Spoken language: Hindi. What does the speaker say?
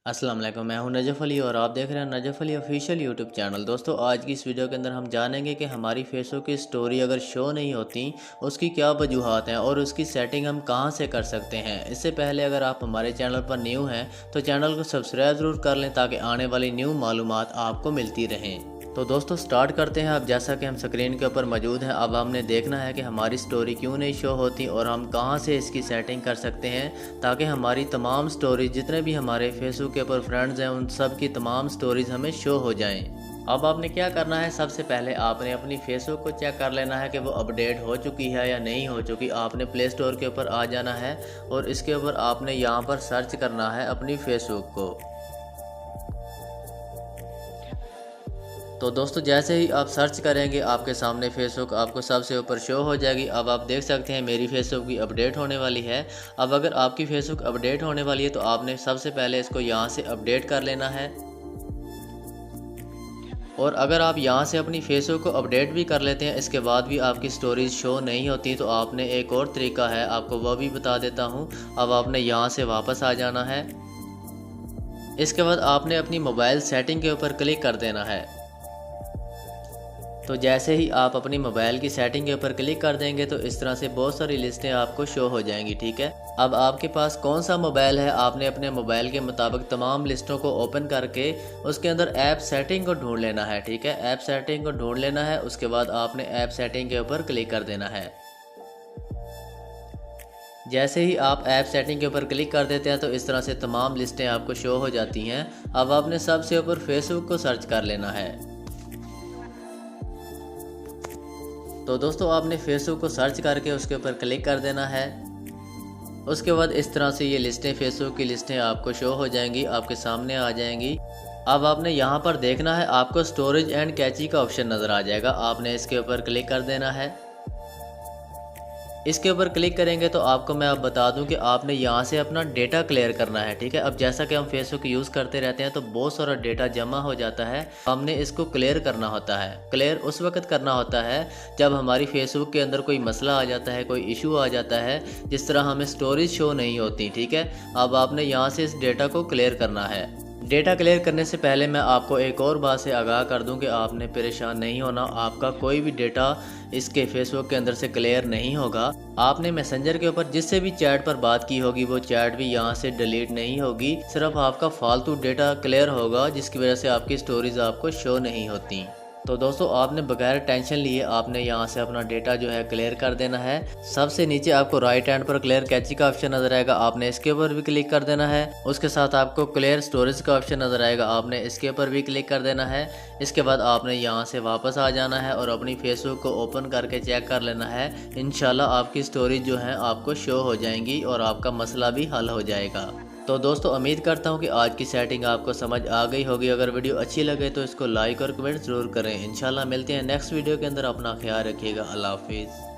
अस्सलाम वालेकुम, मैं हूं नजफ़ अली और आप देख रहे हैं Najaf Ali official YouTube channel. दोस्तों, आज की इस वीडियो के अंदर हम जानेंगे कि हमारी फेसबुक की स्टोरी अगर शो नहीं होती उसकी क्या वजूहात हैं और उसकी सेटिंग हम कहां से कर सकते हैं। इससे पहले अगर आप हमारे चैनल पर न्यू हैं तो चैनल को सब्सक्राइब ज़रूर कर लें ताकि आने वाली न्यू मालूमात आपको मिलती रहें। तो दोस्तों स्टार्ट करते हैं। अब जैसा कि हम स्क्रीन के ऊपर मौजूद हैं, अब हमने देखना है कि हमारी स्टोरी क्यों नहीं शो होती और हम कहां से इसकी सेटिंग कर सकते हैं ताकि हमारी तमाम स्टोरीज, जितने भी हमारे फेसबुक के ऊपर फ्रेंड्स हैं, उन सब की तमाम स्टोरीज हमें शो हो जाएं। अब आपने क्या करना है, सबसे पहले आपने अपनी फेसबुक को चेक कर लेना है कि वो अपडेट हो चुकी है या नहीं हो चुकी। आपने प्ले स्टोर के ऊपर आ जाना है और इसके ऊपर आपने यहाँ पर सर्च करना है अपनी फेसबुक को। तो दोस्तों जैसे ही आप सर्च करेंगे आपके सामने फेसबुक आपको सबसे ऊपर शो हो जाएगी। अब आप देख सकते हैं मेरी फेसबुक भी अपडेट होने वाली है। अब अगर आपकी फेसबुक अपडेट होने वाली है तो आपने सबसे पहले इसको यहाँ से अपडेट कर लेना है। और अगर आप यहाँ से अपनी फेसबुक को अपडेट भी कर लेते हैं, इसके बाद भी आपकी स्टोरीज शो नहीं होती, तो आपने एक और तरीका है, आपको वह भी बता देता हूँ। अब आपने यहाँ से वापस आ जाना है। इसके बाद आपने अपनी मोबाइल सेटिंग के ऊपर क्लिक कर देना है। तो जैसे ही आप अपनी मोबाइल की सेटिंग के ऊपर क्लिक कर देंगे तो इस तरह से बहुत सारी लिस्टें आपको शो हो जाएंगी। ठीक है, अब आपके पास कौन सा मोबाइल है, आपने अपने मोबाइल के मुताबिक तमाम लिस्टों को ओपन करके उसके अंदर ऐप सेटिंग को ढूंढ लेना है। ठीक है, ऐप सेटिंग को ढूंढ लेना है। उसके बाद आपने ऐप सेटिंग के ऊपर क्लिक कर देना है। जैसे ही आप ऐप सेटिंग के ऊपर क्लिक कर देते हैं तो इस तरह से तमाम लिस्टें आपको शो हो जाती हैं। अब आपने सबसे ऊपर फेसबुक को सर्च कर लेना है। तो दोस्तों आपने फेसबुक को सर्च करके उसके ऊपर क्लिक कर देना है। उसके बाद इस तरह से ये लिस्टें, फेसबुक की लिस्टें आपको शो हो जाएंगी, आपके सामने आ जाएंगी। अब आपने यहाँ पर देखना है, आपको स्टोरेज एंड कैची का ऑप्शन नज़र आ जाएगा, आपने इसके ऊपर क्लिक कर देना है। इसके ऊपर क्लिक करेंगे तो आपको मैं अब बता दूं कि आपने यहाँ से अपना डेटा क्लियर करना है। ठीक है, अब जैसा कि हम फेसबुक यूज़ करते रहते हैं तो बहुत सारा डेटा जमा हो जाता है, हमने इसको क्लियर करना होता है। क्लियर उस वक्त करना होता है जब हमारी फेसबुक के अंदर कोई मसला आ जाता है, कोई इशू आ जाता है, जिस तरह हमें स्टोरेज शो नहीं होती। ठीक है, अब आपने यहाँ से इस डेटा को क्लियर करना है। डेटा क्लियर करने से पहले मैं आपको एक और बात से आगाह कर दूं कि आपने परेशान नहीं होना, आपका कोई भी डेटा इसके फेसबुक के अंदर से क्लियर नहीं होगा। आपने मैसेंजर के ऊपर जिससे भी चैट पर बात की होगी वो चैट भी यहाँ से डिलीट नहीं होगी, सिर्फ आपका फालतू डेटा क्लियर होगा जिसकी वजह से आपकी स्टोरीज आपको शो नहीं होती। तो दोस्तों आपने बगैर टेंशन लिए आपने यहाँ से अपना डेटा जो है क्लियर कर देना है। सबसे नीचे आपको राइट हैंड पर क्लियर कैची का ऑप्शन नजर आएगा, आपने इसके ऊपर भी क्लिक कर देना है। उसके साथ आपको क्लियर स्टोरेज का ऑप्शन नजर आएगा, आपने इसके ऊपर भी क्लिक कर देना है। इसके बाद आपने यहाँ से वापस आ जाना है और अपनी फेसबुक को ओपन करके चेक कर लेना है। इंशाल्लाह आपकी स्टोरीज जो है आपको शो हो जाएंगी और आपका मसला भी हल हो जाएगा। तो दोस्तों उम्मीद करता हूँ कि आज की सेटिंग आपको समझ आ गई होगी। अगर वीडियो अच्छी लगे तो इसको लाइक और कमेंट ज़रूर करें। इंशाल्लाह मिलते हैं नेक्स्ट वीडियो के अंदर। अपना ख्याल रखिएगा। अल्लाह हाफिज़।